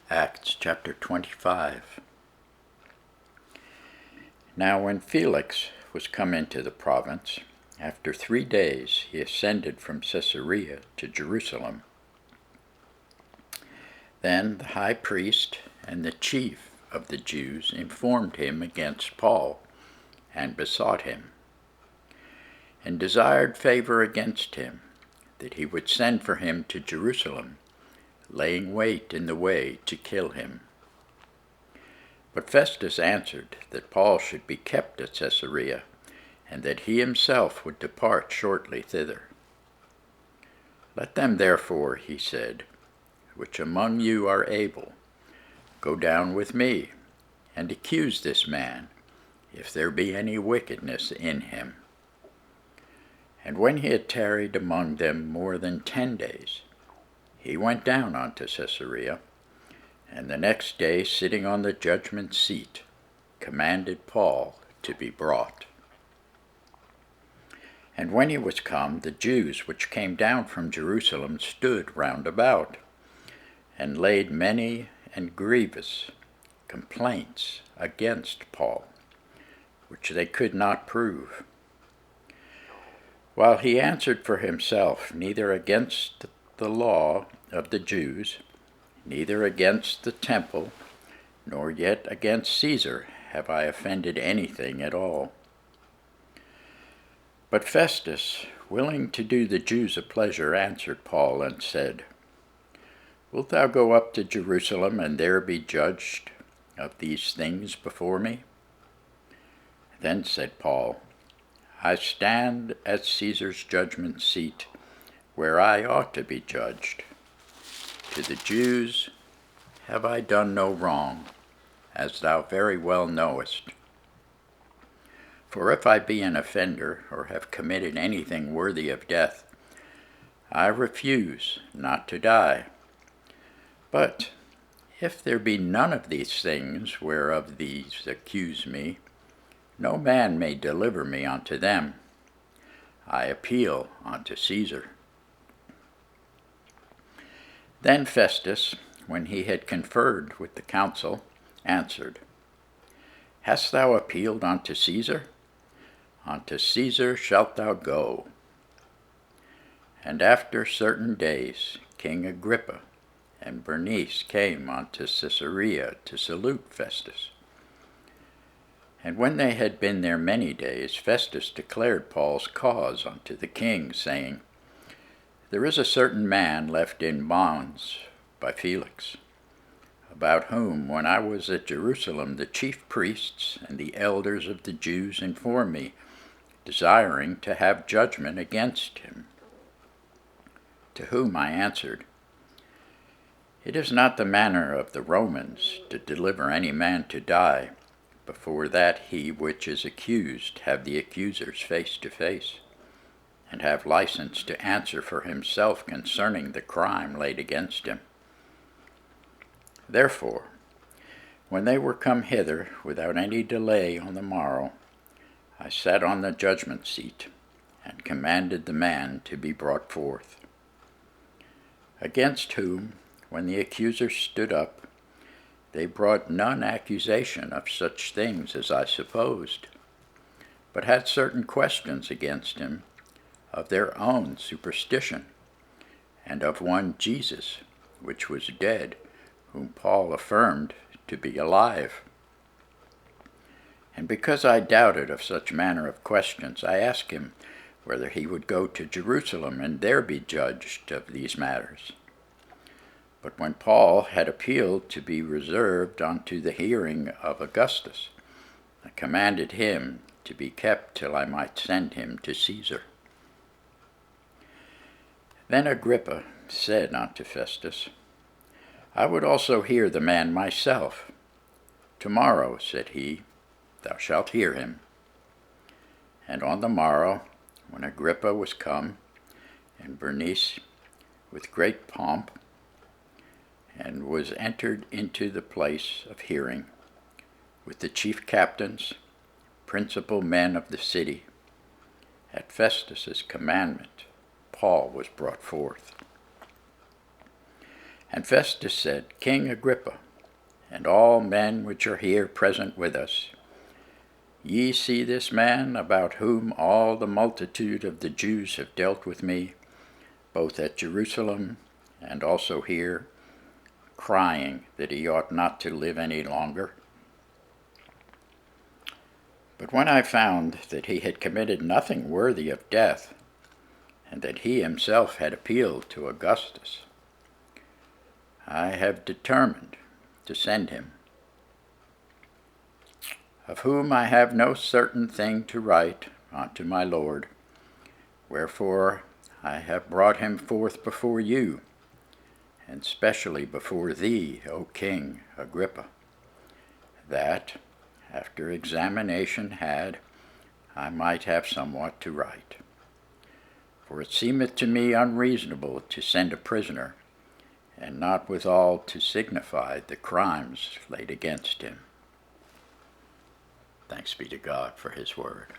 Acts chapter 25. Now when Felix was come into the province, after 3 days he ascended from Caesarea to Jerusalem. Then the high priest and the chief of the Jews informed him against Paul, and besought him, and desired favor against him, that he would send for him to Jerusalem, laying wait in the way to kill him. But Festus answered that Paul should be kept at Caesarea, and that he himself would depart shortly thither. Let them therefore, he said, which among you are able, go down with me, and accuse this man, if there be any wickedness in him. And when he had tarried among them more than 10 days, he went down unto Caesarea, and the next day, sitting on the judgment seat, commanded Paul to be brought. And when he was come, the Jews which came down from Jerusalem stood round about, and laid many and grievous complaints against Paul, which they could not prove. While he answered for himself, neither against the law of the Jews, neither against the temple, nor yet against Caesar have I offended anything at all. But Festus, willing to do the Jews a pleasure, answered Paul and said, Wilt thou go up to Jerusalem, and there be judged of these things before me? Then said Paul, I stand at Caesar's judgment seat, where I ought to be judged. To the Jews have I done no wrong, as thou very well knowest. For if I be an offender, or have committed anything worthy of death, I refuse not to die. But if there be none of these things whereof these accuse me, no man may deliver me unto them. I appeal unto Caesar. Then Festus, when he had conferred with the council, answered, Hast thou appealed unto Caesar? Unto Caesar shalt thou go. And after certain days, King Agrippa and Bernice came unto Caesarea to salute Festus. And when they had been there many days, Festus declared Paul's cause unto the king, saying, There is a certain man left in bonds by Felix, about whom, when I was at Jerusalem, the chief priests and the elders of the Jews informed me, desiring to have judgment against him. To whom I answered, It is not the manner of the Romans to deliver any man to die, before that he which is accused have the accusers face to face, and have license to answer for himself concerning the crime laid against him. Therefore, when they were come hither without any delay on the morrow, I sat on the judgment seat, and commanded the man to be brought forth. Against whom, when the accusers stood up, they brought none accusation of such things as I supposed, but had certain questions against him of their own superstition, and of one Jesus, which was dead, whom Paul affirmed to be alive. And because I doubted of such manner of questions, I asked him whether he would go to Jerusalem and there be judged of these matters. But when Paul had appealed to be reserved unto the hearing of Augustus, I commanded him to be kept till I might send him to Caesar. Then Agrippa said unto Festus, I would also hear the man myself. Tomorrow, said he, thou shalt hear him. And on the morrow, when Agrippa was come, and Bernice with great pomp, and was entered into the place of hearing, with the chief captains, principal men of the city, at Festus's commandment, Paul was brought forth. And Festus said, King Agrippa, and all men which are here present with us, ye see this man, about whom all the multitude of the Jews have dealt with me, both at Jerusalem and also here, crying that he ought not to live any longer. But when I found that he had committed nothing worthy of death, and that he himself had appealed to Augustus, I have determined to send him, of whom I have no certain thing to write unto my Lord, wherefore I have brought him forth before you, and specially before thee, O King Agrippa, that, after examination had, I might have somewhat to write. For it seemeth to me unreasonable to send a prisoner, and not withal to signify the crimes laid against him. Thanks be to God for his word.